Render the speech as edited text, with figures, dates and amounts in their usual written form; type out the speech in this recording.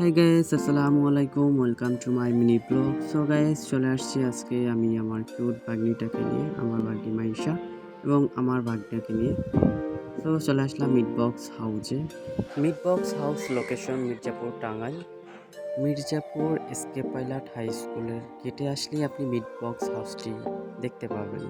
Hi guys, আসসালামু আলাইকুম। Welcome to my mini blog. So guys, চলে আসছি আজকে আমি আমার কিউট ভাগ্নিটাকে নিয়ে, আমার ভাগ্নি মাইশা এবং আমার ভাগ্নাকে নিয়ে। সো চলে আসলাম মিটবক্স হাউসে। Meatbox House location Mirzapur, Tangail. Mirzapur SK Pilot High স্কুলের গেটে আসলেই আপনি মিটবক্স হাউসটি দেখতে পাবেন।